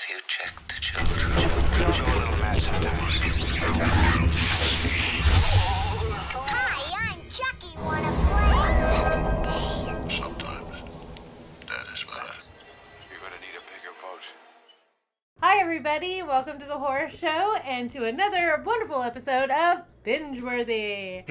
Have you checked the children? Your little mess Hi, I'm Chucky. Wanna play? Sometimes that is better. You're gonna need a bigger boat. Hi everybody, welcome to the horror show and to another wonderful episode of Binge-Worthy.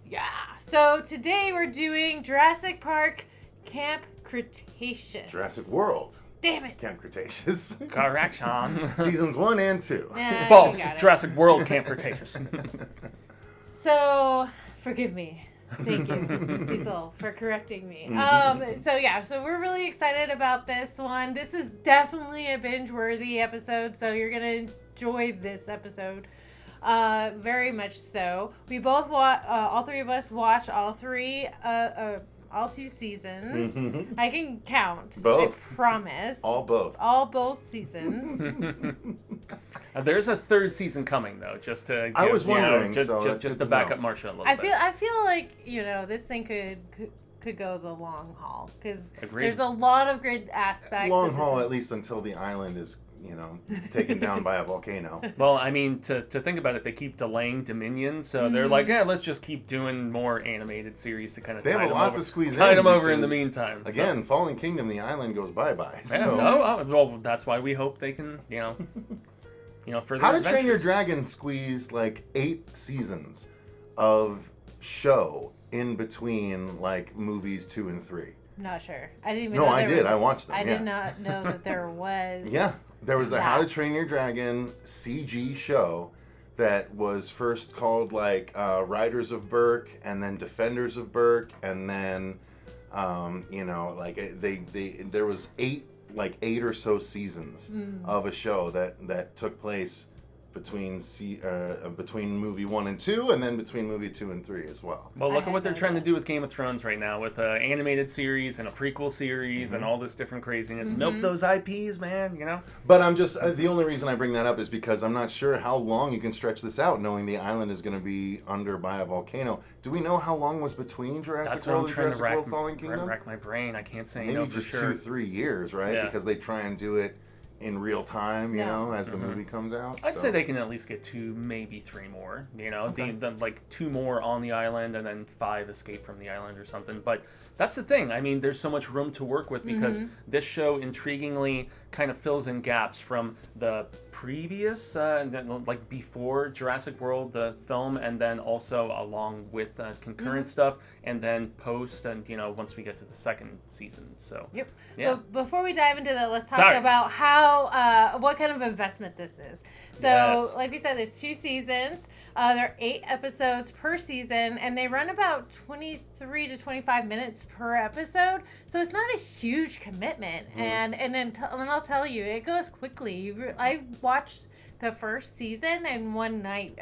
Yeah. So today we're doing Jurassic Park Camp Cretaceous. Jurassic World. Damn it. Camp Cretaceous. Correction. Seasons 1 and 2. Nah, False. you got it. Jurassic World Camp Cretaceous. So, forgive me. Thank you, Cecil, for correcting me. So we're really excited about this one. This is definitely a binge-worthy episode, so you're going to enjoy this episode. Very much so. We both all three of us watched all two seasons. Mhm. I can count. Both. I promise. All both seasons. There's a third season coming, though, just to give, I was wondering, so that's just good to to back know. up Marcia a little I bit. feel like this thing could go the long haul because Agreed. there's a lot of good aspects. Long of haul this. at least until the island is, taken down by a volcano. Well, I mean, to think about it, they keep delaying Dominion, so they're like, let's just keep doing more animated series to kind of They have tide a them lot over, to squeeze tide in them over in the because, meantime. Again, Fallen Kingdom, the island goes bye-bye. So, So. well, that's why we hope they can, further How to Train Your adventures. Dragon squeezed like 8 seasons of show in between like movies 2 and 3. Not sure. I didn't even. No, know I there did. was- I watched them. I yeah. did not know that there was. Yeah, there was a that. How to Train Your Dragon CG show that was first called like Riders of Berk, and then Defenders of Berk, and then there was 8 or so seasons of a show that took place between movie 1 and 2, and then between movie 2 and 3 as well. Well, I look at had what they're no trying to idea. do with Game of Thrones right now, with an animated series and a prequel series and all this different craziness. Milk those IPs, man, But I'm just the only reason I bring that up is because I'm not sure how long you can stretch this out, knowing the island is going to be under by a volcano. Do we know how long was between Jurassic That's what I'm World and trying to Jurassic World Fallen Kingdom? rack my brain. I can't say Maybe for just sure. 2-3 years, right? Yeah. Because they try and do it in real time, as the movie comes out. I'd so. say they can at least get 2, maybe 3 more. Okay. The like 2 more on the island, and then 5 escape from the island or something. But that's the thing. I mean, there's so much room to work with because this show intriguingly kind of fills in gaps from the previous, like before Jurassic World, the film, and then also along with concurrent stuff, and then post, and once we get to the second season. So Yep. Yeah. But before we dive into that, let's talk Sorry. about how what kind of investment this is. So, Yes. like we said, there's 2 seasons. There are 8 episodes per season, and they run about 23 to 25 minutes per episode. So it's not a huge commitment. And I'll tell you, it goes quickly. I watched the first season in one night.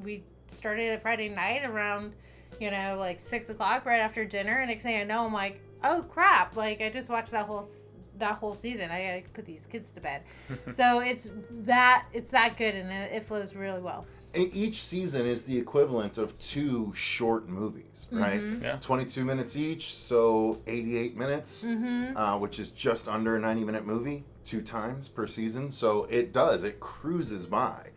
We started at Friday night around, 6 o'clock right after dinner, and next thing I know, I'm like, oh crap! Like I just watched that whole season. I gotta put these kids to bed. So it's that good, and it flows really well. Each season is the equivalent of 2 short movies, right? Yeah. 22 minutes each, so 88 minutes, which is just under a 90-minute movie, 2 times per season. So it cruises by.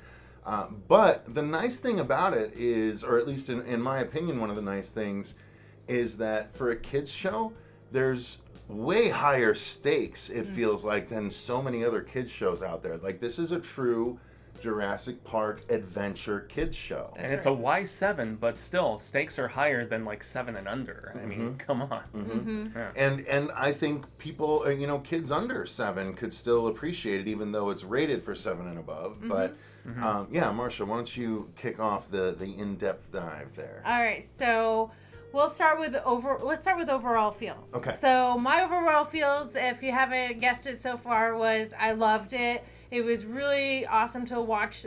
But the nice thing about it is, or at least in my opinion, one of the nice things is that for a kids show, there's way higher stakes, it feels like, than so many other kids shows out there. Like, this is a true Jurassic Park adventure kids show. And it's a Y7, but still, stakes are higher than like 7 and under. I mean, come on. Yeah. And I think people, kids under 7 could still appreciate it, even though it's rated for 7 and above. But Marcia, why don't you kick off the in-depth dive there? All right, so we'll start with let's start with overall feels. Okay. So my overall feels, if you haven't guessed it so far, was I loved it. It was really awesome to watch.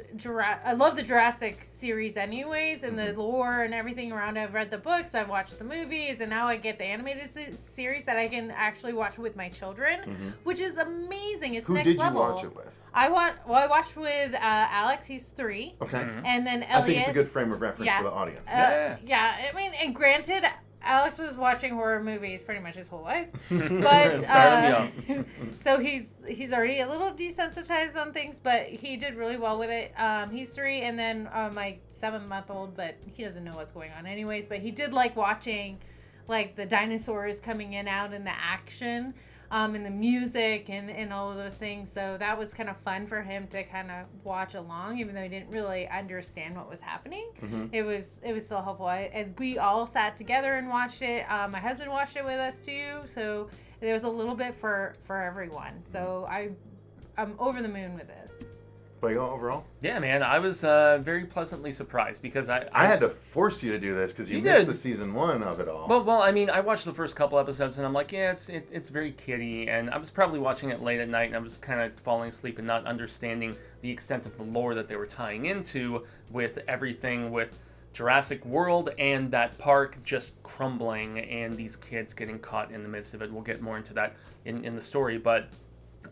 I love the Jurassic series anyways, and the lore and everything around it. I've read the books, I've watched the movies, and now I get the animated series that I can actually watch with my children, which is amazing. It's Who next did level. you watch it with? I watched with Alex, he's 3. Okay. And then Elliot. I think it's a good frame of reference for the audience. Yeah, I mean, and granted, Alex was watching horror movies pretty much his whole life, but Started me so he's already a little desensitized on things, but he did really well with it. He's 3, and then my 7-month-old, but he doesn't know what's going on anyways. But he did like watching, like the dinosaurs coming in out in the action. And the music and all of those things. So that was kind of fun for him to kind of watch along, even though he didn't really understand what was happening. Mm-hmm. It was still helpful. And we all sat together and watched it. My husband watched it with us too. So there was a little bit for everyone. So I'm over the moon with this. But overall, Yeah, man, I was very pleasantly surprised because I I had to force you to do this because you You missed did. the season 1 of it all. Well, I mean, I watched the first couple episodes and I'm like, yeah, it's very kiddie, and I was probably watching it late at night and I was kind of falling asleep and not understanding the extent of the lore that they were tying into with everything with Jurassic World and that park just crumbling and these kids getting caught in the midst of it. We'll get more into that in the story, but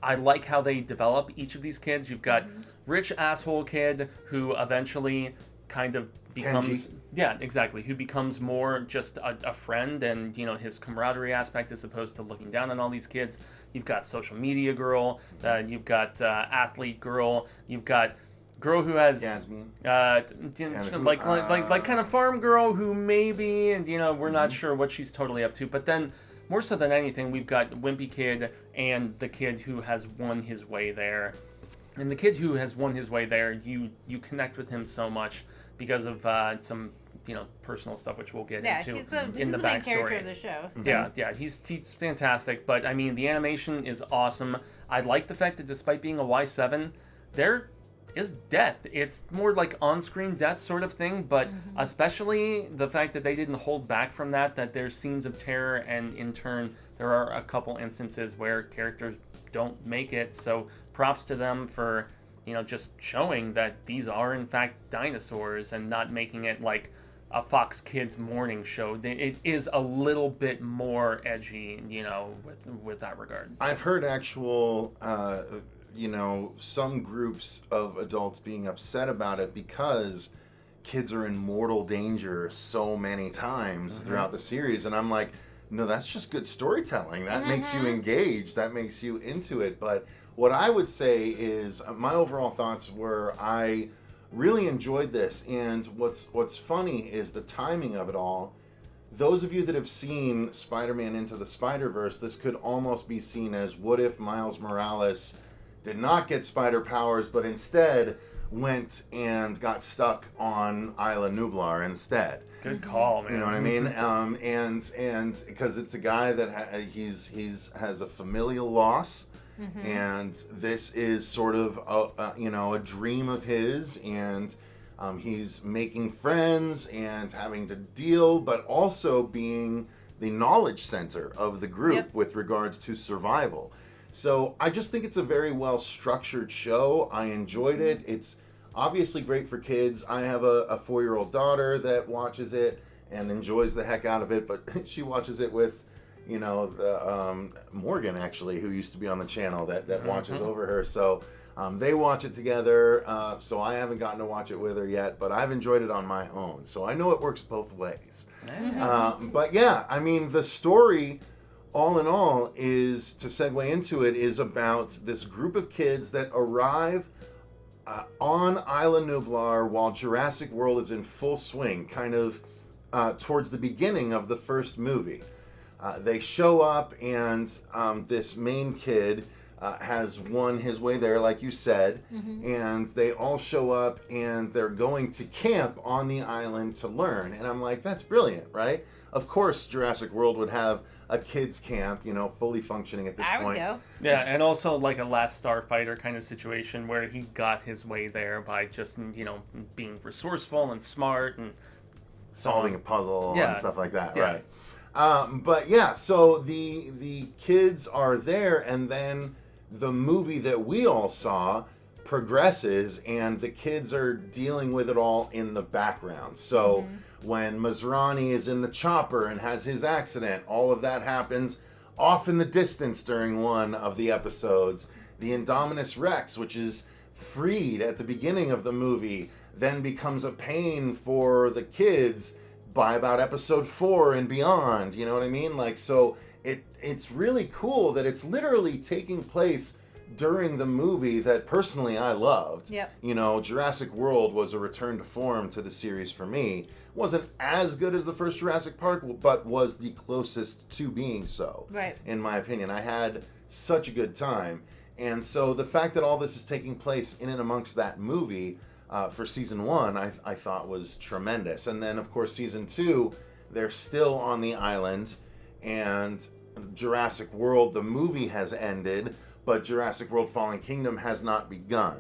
I like how they develop each of these kids. You've got rich asshole kid who eventually kind of becomes Kenji. yeah, exactly, who becomes more just a friend and, you know, his camaraderie aspect as opposed to looking down on all these kids. You've got social media girl, you've got athlete girl, you've got girl who has Yasmin. like kind of farm girl who maybe, and you know, we're not sure what she's totally up to, but then more so than anything, we've got Wimpy Kid and the kid who has won his way there. And the kid who has won his way there, you connect with him so much because of some, you know, personal stuff which we'll get into He's in the the main character backstory. of the show. So. Yeah, he's fantastic. But I mean, the animation is awesome. I like the fact that despite being a Y7, there is death. It's more like on-screen death sort of thing, but especially the fact that they didn't hold back from that there's scenes of terror, and in turn, there are a couple instances where characters don't make it. So props to them for, you know, just showing that these are in fact dinosaurs and not making it like a Fox Kids morning show. It is a little bit more edgy, you know, with that regard. I've heard actual, you know, some groups of adults being upset about it because kids are in mortal danger so many times throughout the series. And I'm like, no, that's just good storytelling. That makes you engaged. That makes you into it. But what I would say is my overall thoughts were I really enjoyed this. And what's funny is the timing of it all. Those of you that have seen Spider-Man Into the Spider-Verse, this could almost be seen as what if Miles Morales did not get spider powers, but instead went and got stuck on Isla Nublar instead. Good call, man. You know what I mean? And because it's a guy that he's has a familial loss, and this is sort of a dream of his, and he's making friends and having to deal, but also being the knowledge center of the group with regards to survival. So I just think it's a very well structured show. I enjoyed it. It's obviously great for kids. I have a 4-year-old daughter that watches it and enjoys the heck out of it, but she watches it with, you know, the Morgan actually, who used to be on the channel that watches over her. So they watch it together. So I haven't gotten to watch it with her yet, but I've enjoyed it on my own. So I know it works both ways. But yeah, I mean, the story, all in all, is, to segue into it, is about this group of kids that arrive on Isla Nublar while Jurassic World is in full swing, kind of towards the beginning of the first movie. They show up, and this main kid has won his way there, like you said, and they all show up, and they're going to camp on the island to learn. And I'm like, that's brilliant, right? Of course, Jurassic World would have a kids camp, you know, fully functioning at this point. I would go. Yeah, and also like a Last Starfighter kind of situation where he got his way there by just, you know, being resourceful and smart and Solving a puzzle and stuff like that, Yeah. right? But yeah, so the kids are there, and then the movie that we all saw progresses, and the kids are dealing with it all in the background. So when Masrani is in the chopper and has his accident, all of that happens off in the distance during one of the episodes. The Indominus Rex, which is freed at the beginning of the movie, then becomes a pain for the kids by about episode 4 and beyond. You know what I mean? Like, so it's really cool that it's literally taking place during the movie that personally I loved. Yep. You know, Jurassic World was a return to form to the series for me. Wasn't as good as the first Jurassic Park, but was the closest to being so. Right. In my opinion, I had such a good time. And so the fact that all this is taking place in and amongst that movie for season 1, I thought was tremendous. And then, of course, season 2, they're still on the island, and Jurassic World, the movie, has ended, but Jurassic World Fallen Kingdom has not begun.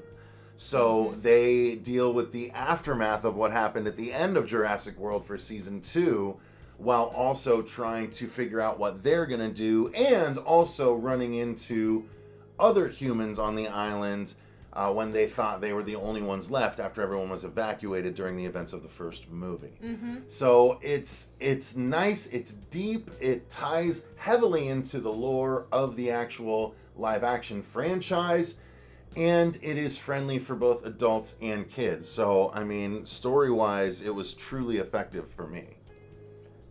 So they deal with the aftermath of what happened at the end of Jurassic World for season 2, while also trying to figure out what they're going to do, and also running into other humans on the island when they thought they were the only ones left after everyone was evacuated during the events of the first movie. So it's nice, it's deep, it ties heavily into the lore of the actual live action franchise, and it is friendly for both adults and kids. So, I mean, story-wise, it was truly effective for me.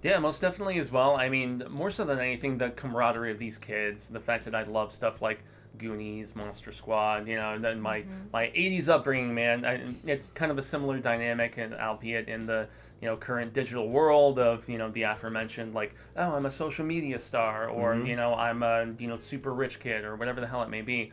Yeah, most definitely as well. I mean, more so than anything, the camaraderie of these kids, the fact that I love stuff like Goonies, Monster Squad, you know, and then my 80s upbringing, man, it's kind of a similar dynamic, and albeit in the, you know, current digital world of, you know, the aforementioned, like, oh, I'm a social media star, or, you know, I'm a, you know, super rich kid, or whatever the hell it may be.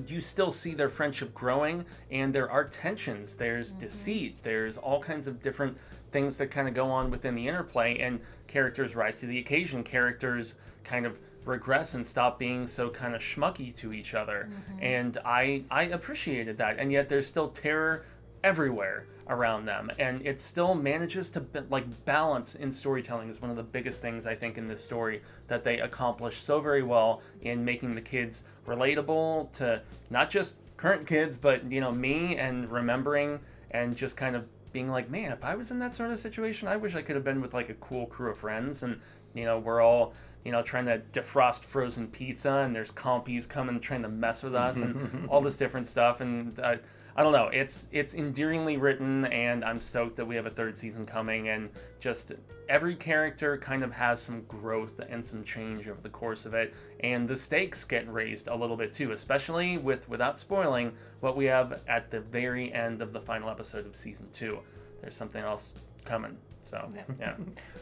You still see their friendship growing, and there are tensions, there's deceit, there's all kinds of different things that kind of go on within the interplay, and characters rise to the occasion, characters kind of regress and stop being so kind of schmucky to each other. And I appreciated that, and yet there's still terror everywhere around them, and it still manages to balance in storytelling is one of the biggest things I think in this story that they accomplish so very well in making the kids relatable to not just current kids, but, you know, me, and remembering and just kind of being like, man, if I was in that sort of situation, I wish I could have been with like a cool crew of friends, and, you know, we're all, you know, trying to defrost frozen pizza, and there's compies coming trying to mess with us, and all this different stuff. And I don't know, it's endearingly written, and I'm stoked that we have a 3rd season coming, and just every character kind of has some growth and some change over the course of it, and the stakes get raised a little bit too, especially without spoiling what we have at the very end of the final episode of season 2. There's something else coming. So, yeah.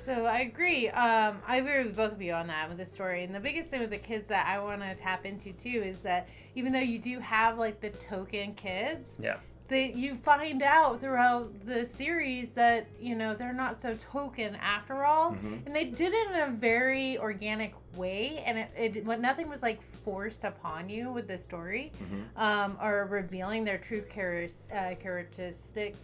So I agree. I agree with both of you on that with the story. And the biggest thing with the kids that I want to tap into too is that even though you do have like the token kids, you find out throughout the series that, you know, they're not so token after all. And they did it in a very organic way, and nothing was like forced upon you with the story, or revealing their true characteristics.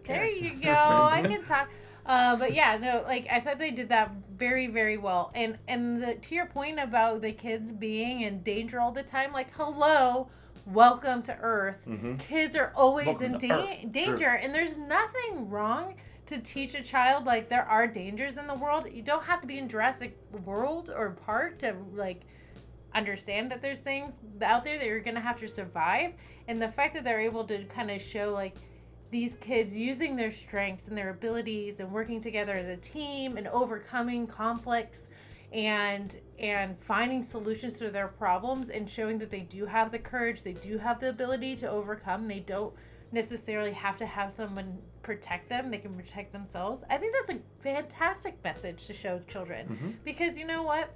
There you go. I can talk. But yeah, no, like I thought they did that very, very well. And to your point about the kids being in danger all the time, like, hello, welcome to Earth. Kids are always in danger, True. And there's nothing wrong to teach a child, like, there are dangers in the world. You don't have to be in Jurassic World or Park to like understand that there's things out there that you're gonna have to survive. And the fact that they're able to kind of show like these kids using their strengths and their abilities and working together as a team and overcoming conflicts and finding solutions to their problems, and showing that they do have the courage, they do have the ability to overcome. They don't necessarily have to have someone protect them. They can protect themselves. I think that's a fantastic message to show children, because you know what?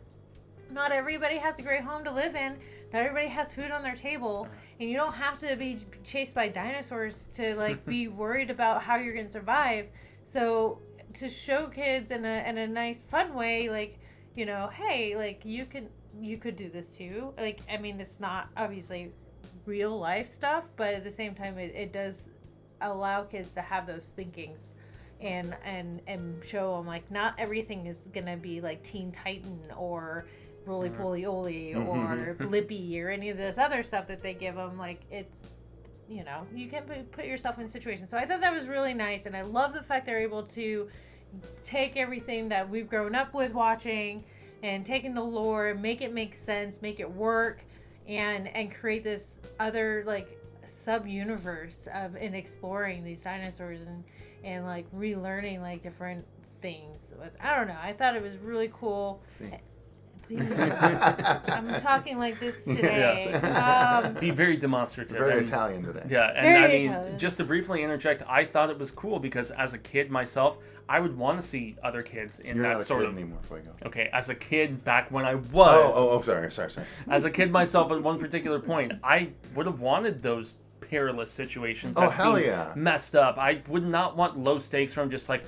Not everybody has a great home to live in. Not everybody has food on their table, and you don't have to be chased by dinosaurs to like be worried about how you're gonna survive. So to show kids in a nice, fun way, like, you know, hey, like you could do this too. Like, I mean, it's not obviously real life stuff, but at the same time, it does allow kids to have those thinkings. And show them like not everything is gonna be like Teen Titan or Roly Poly Oly or Blippi or any of this other stuff that they give them. Like, it's, you know, you can put yourself in a situation. So I thought that was really nice, and I love the fact they're able to take everything that we've grown up with watching and taking the lore and make it make sense, make it work, and create this other like sub-universe of in exploring these dinosaurs and like relearning like different things. But I don't know. I thought it was really cool. I'm talking like this today. Yes. Be very demonstrative. Very and- Italian today. Yeah, and Very I mean, Italian. just to briefly interject, I thought it was cool because as a kid myself, I would want to see other kids in You're that not a sort kid of. anymore, Fuego. Okay, as a kid back when I was. Sorry. As a kid myself, at one particular point, I would have wanted those perilous situations Oh, that hell seemed yeah. messed up. I would not want low stakes from just like,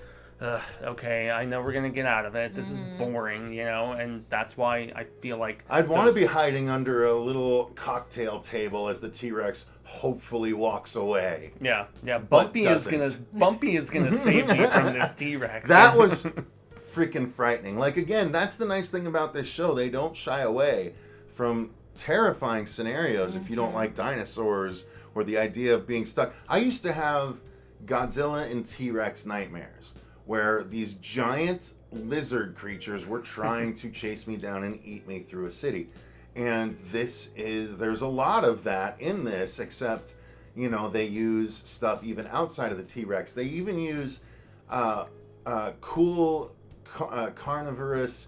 okay, I know we're gonna get out of it. This is boring, and that's why I feel like I'd want to be hiding under a little cocktail table as the T-Rex hopefully walks away. Yeah. But Bumpy is gonna save me from this T-Rex. That was freaking frightening. Like, again, that's the nice thing about this show. They don't shy away from terrifying scenarios if you don't like dinosaurs or the idea of being stuck. I used to have Godzilla and T-Rex nightmares where these giant lizard creatures were trying to chase me down and eat me through a city. And there's a lot of that in this, except, they use stuff even outside of the T-Rex. They even use cool carnivorous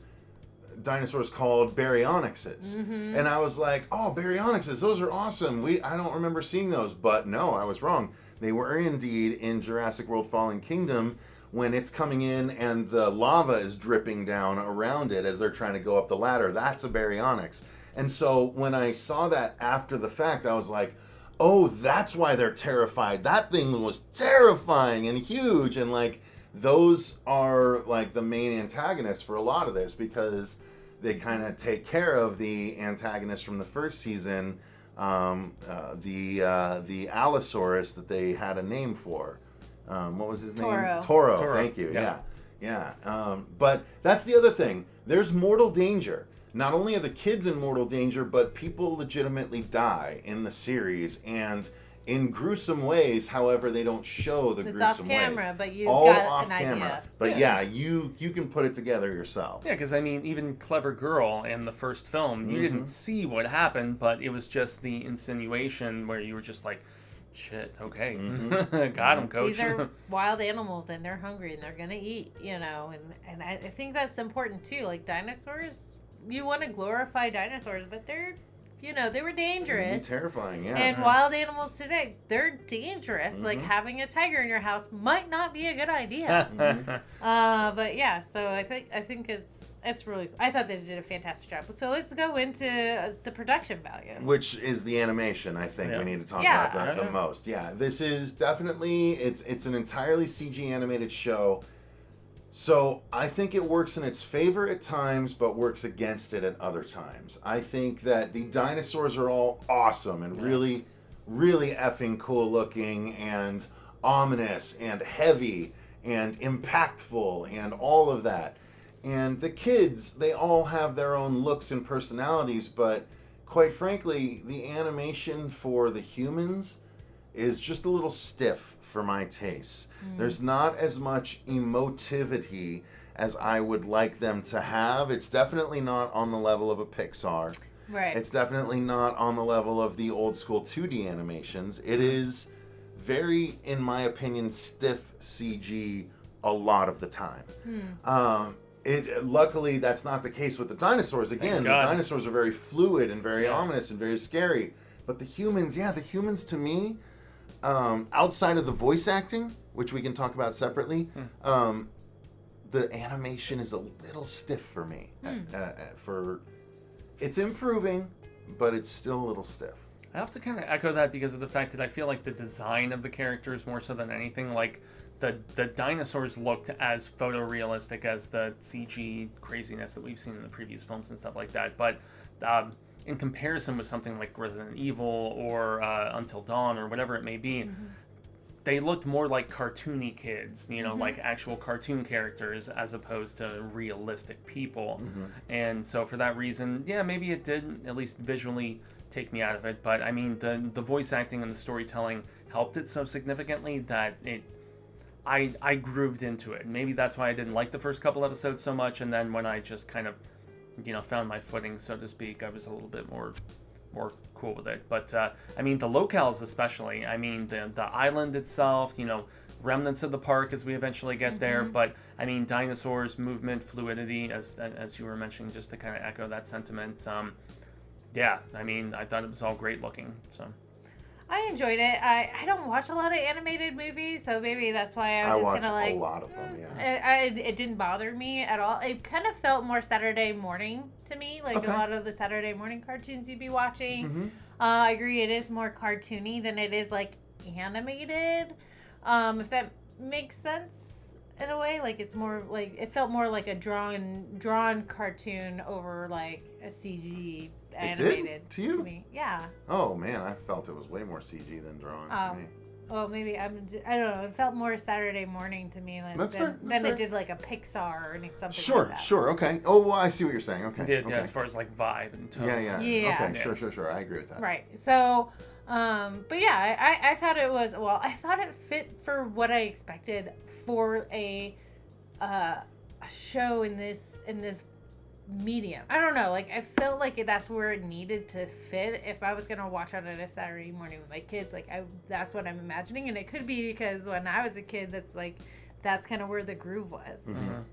dinosaurs called baryonyxes. And I was like, oh, baryonyxes, those are awesome. I don't remember seeing those. But no, I was wrong. They were indeed in Jurassic World Fallen Kingdom when it's coming in and the lava is dripping down around it as they're trying to go up the ladder. That's a baryonyx. And so when I saw that after the fact, I was like, oh, that's why they're terrified. That thing was terrifying and huge. And like, those are like the main antagonists for a lot of this because they kind of take care of the antagonist from the first season, the Allosaurus that they had a name for. What was his name? Toro. Thank you. Yeah. But that's the other thing. There's mortal danger. Not only are the kids in mortal danger, but people legitimately die in the series and in gruesome ways. However, they don't show the It's gruesome off camera, ways. but you All got off an camera. idea. But yeah, you can put it together yourself. Yeah, because I mean, even Clever Girl in the first film, you didn't see what happened, but it was just the insinuation where you were just like, shit, okay, got him, coach. These are wild animals and they're hungry and they're gonna eat, and I think that's important too. Like dinosaurs, you want to glorify dinosaurs, but they're, they were dangerous. Terrifying, yeah. And wild animals today, they're dangerous. Like having a tiger in your house might not be a good idea. But yeah, so I think it's really. I thought they did a fantastic job. So let's go into the production value, which is the animation. I think we need to talk about that the most. Yeah, this is definitely it's an entirely CG animated show. So I think it works in its favor at times, but works against it at other times. I think that the dinosaurs are all awesome and really, really effing cool looking and ominous and heavy and impactful and all of that. And the kids, they all have their own looks and personalities, but quite frankly, the animation for the humans is just a little stiff for my taste. There's not as much emotivity as I would like them to have. It's definitely not on the level of a Pixar. right? It's definitely not on the level of the old school 2D animations. It is very, in my opinion, stiff CG a lot of the time. Luckily, that's not the case with the dinosaurs. Again, the dinosaurs are very fluid and very ominous and very scary. But the humans, to me, outside of the voice acting, which we can talk about separately, the animation is a little stiff for me. It's improving, but it's still a little stiff. I have to kind of echo that because of the fact that I feel like the design of the characters more so than anything, like the dinosaurs looked as photorealistic as the CG craziness that we've seen in the previous films and stuff like that. But in comparison with something like Resident Evil or Until Dawn or whatever it may be, they looked more like cartoony kids, like actual cartoon characters as opposed to realistic people. And so for that reason, maybe it did at least visually take me out of it. But I mean, the voice acting and the storytelling helped it so significantly that I grooved into it. Maybe that's why I didn't like the first couple episodes so much. And then when I just kind of, found my footing, so to speak, I was a little bit more cool with it. But I mean, the locales especially. I mean, the island itself. remnants of the park as we eventually get there. But I mean, dinosaurs, movement, fluidity, as you were mentioning, just to kind of echo that sentiment. Yeah, I mean, I thought it was all great looking. So I enjoyed it. I don't watch a lot of animated movies, so maybe that's why I was just watched kind of like a lot of them. Yeah. it didn't bother me at all. It kind of felt more Saturday morning to me, like a lot of the Saturday morning cartoons you'd be watching. I agree, it is more cartoony than it is like animated. If that makes sense in a way, like it's more like it felt more like a drawn cartoon over like a CG animated to you? me. Yeah. Oh man, I felt it was way more CG than drawn to me. Well, maybe I don't know. It felt more Saturday morning to me than it did like a Pixar or something like that. Sure, okay. Oh, well, I see what you're saying. Okay. yeah, okay. as far as like vibe and tone. Yeah. Yeah. Okay, sure. I agree with that. Right. So, but yeah, I thought it was, well, I thought it fit for what I expected for a show in this medium. I don't know, like I felt like that's where it needed to fit. If I was gonna watch on it a Saturday morning with my kids, like that's what I'm imagining, and it could be because when I was a kid, that's kind of where the groove was.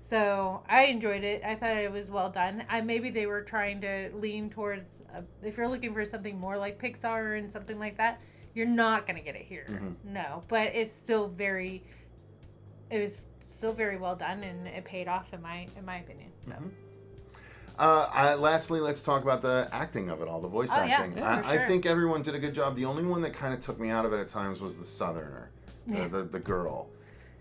So I enjoyed it. I thought it was well done. Maybe they were trying to lean towards if you're looking for something more like Pixar and something like that, you're not gonna get it here. No, but it was still very well done, and it paid off in my opinion. So. Lastly, let's talk about the acting of it all, the voice acting. Yeah, I think everyone did a good job. The only one that kind of took me out of it at times was the Southerner, the girl.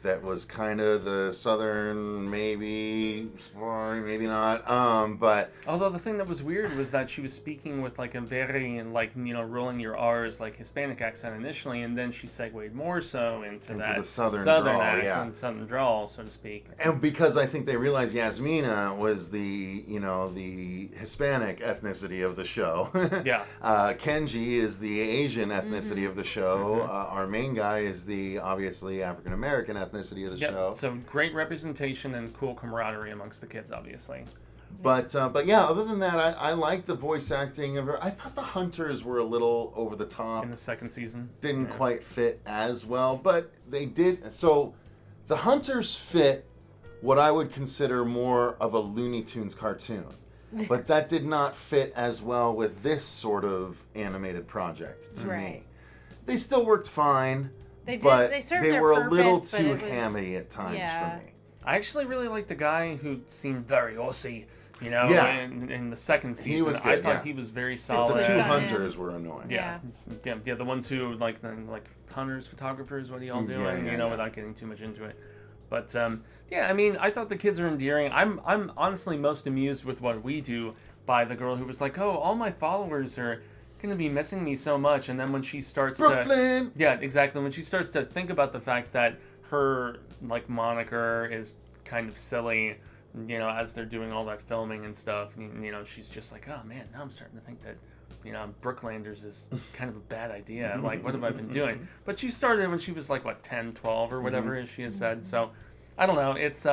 That was kind of the Southern, maybe not. But although the thing that was weird was that she was speaking with like a very and like rolling your R's like Hispanic accent initially, and then she segued more so into that the Southern drawl, accent, Southern drawl, so to speak. And because I think they realized Yasmina was the Hispanic ethnicity of the show. Yeah. Kenji is the Asian ethnicity of the show. Our main guy is the obviously African American ethnicity of the show. So great representation and cool camaraderie amongst the kids, obviously. But yeah, other than that, I like the voice acting of her. I thought the hunters were a little over the top. In the second season. Didn't quite fit as well, but they did. So the hunters fit what I would consider more of a Looney Tunes cartoon. But that did not fit as well with this sort of animated project to me. They still worked fine. But they were a little too hammy at times for me. I actually really liked the guy who seemed very Aussie, in the second season. He was good, I thought he was very solid. The two hunters were annoying. Yeah, the ones who like hunters, photographers, what are y'all doing? Without getting too much into it. But I mean, I thought the kids are endearing. I'm honestly most amused with what we do by the girl who was like, oh, all my followers are going to be missing me so much, and then when she starts Brooklyn! when she starts to think about the fact that her like moniker is kind of silly, as they're doing all that filming and stuff, she's just like, oh man, now I'm starting to think that Brooklanders is kind of a bad idea. Like, what have I been doing? But she started when she was like 10, 12 or whatever as she has said. So I don't know, it's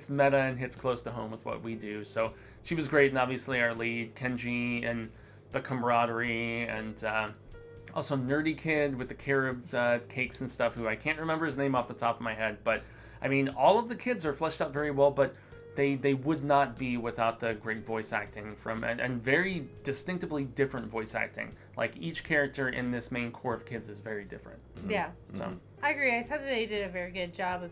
meta and hits close to home with what we do. So she was great, and obviously our lead Kenji and the camaraderie, and also nerdy kid with the carob cakes and stuff, who I can't remember his name off the top of my head, but I mean all of the kids are fleshed out very well, but they would not be without the great voice acting and very distinctly different voice acting. Like each character in this main core of kids is very different. Yeah. So I agree. I thought that they did a very good job of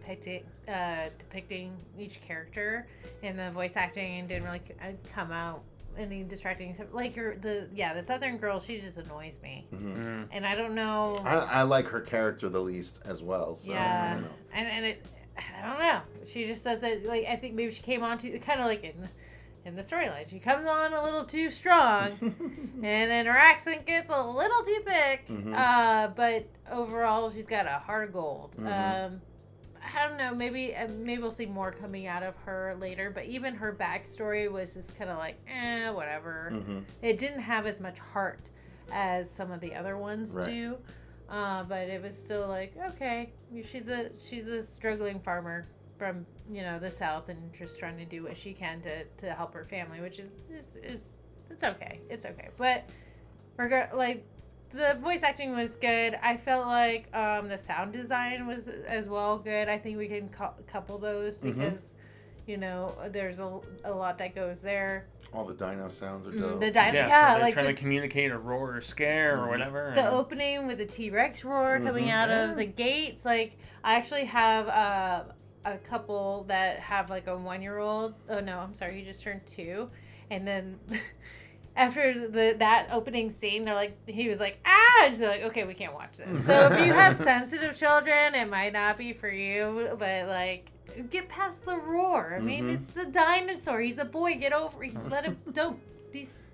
depicting each character in the voice acting, and didn't really come out any distracting stuff. Like the Southern girl, she just annoys me, and I don't know. I like her character the least as well. So I don't know. And I don't know. She just does it. Like, I think maybe she came on to kind of like in the storyline. She comes on a little too strong, and then her accent gets a little too thick. But overall, she's got a heart of gold. I don't know. Maybe we'll see more coming out of her later. But even her backstory was just kind of like, whatever. It didn't have as much heart as some of the other ones do. But it was still like, okay, she's a struggling farmer from the South, and just trying to do what she can to help her family, which is it's okay. It's okay. But the voice acting was good. I felt like the sound design was as well good. I think we can couple those because, you know, there's a lot that goes there. All the dino sounds are dope. The dino, they're like trying to communicate a roar or scare or whatever. The opening with the T-Rex roar coming out of the gates. Like, I actually have a couple that have like a 1-year-old. Oh no, I'm sorry, he just turned 2, and then. After that opening scene, he was like, ah! And they're like, okay, we can't watch this. So if you have sensitive children, it might not be for you, but like, get past the roar. I mean, it's the dinosaur. He's a boy. Get over it. Let him,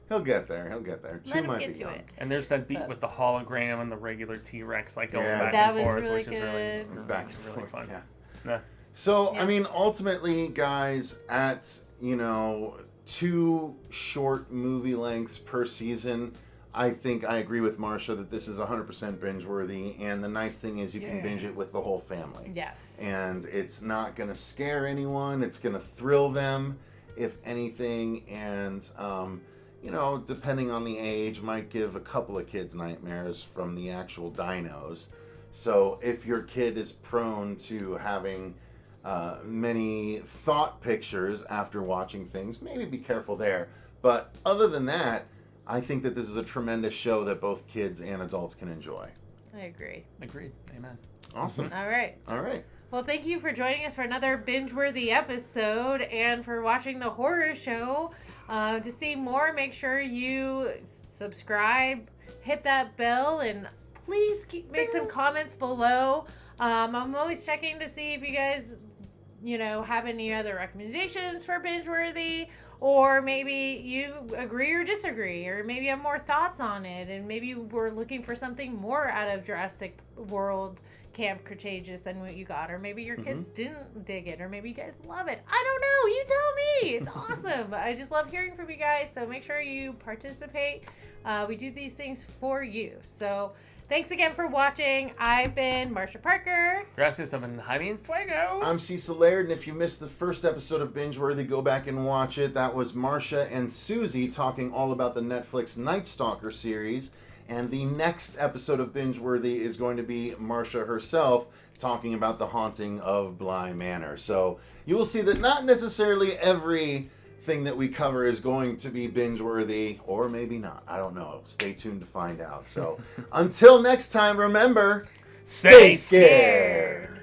He'll get there. 2 let him might get be to young. it. And there's that beat with the hologram and the regular T-Rex like going back That and was forth, really which is really, good. Back and really forth, fun. yeah. So, Yeah. I mean, ultimately, guys, at, 2 short movie lengths per season, I think I agree with Marcia that this is 100% binge-worthy, and the nice thing is you can binge it with the whole family. Yes. And it's not going to scare anyone, it's going to thrill them, if anything, and, depending on the age, might give a couple of kids nightmares from the actual dinos. So if your kid is prone to having many thought pictures after watching things, maybe be careful there. But other than that, I think that this is a tremendous show that both kids and adults can enjoy. I agree. Agreed. Amen. Awesome. All right. Well, thank you for joining us for another binge-worthy episode and for watching the horror show. To see more, make sure you subscribe, hit that bell, and please make some comments below. I'm always checking to see if you guys, have any other recommendations for binge-worthy, or maybe you agree or disagree, or maybe have more thoughts on it, and maybe we're looking for something more out of Jurassic World Camp Cretaceous than what you got, or maybe your kids didn't dig it, or maybe you guys love it. I don't know. You tell me. It's awesome. I just love hearing from you guys, so make sure you participate. We do these things for you. So thanks again for watching. I've been Marcia Parker. Gracias, I'm Jaime and Fuego. I'm Cecil Laird, and if you missed the first episode of Binge-Worthy, go back and watch it. That was Marcia and Susie talking all about the Netflix Night Stalker series. And the next episode of Binge-Worthy is going to be Marcia herself talking about the haunting of Bly Manor. So you will see that not necessarily everything that we cover is going to be binge-worthy, or maybe not. I don't know. Stay tuned to find out. So until next time, remember, stay scared.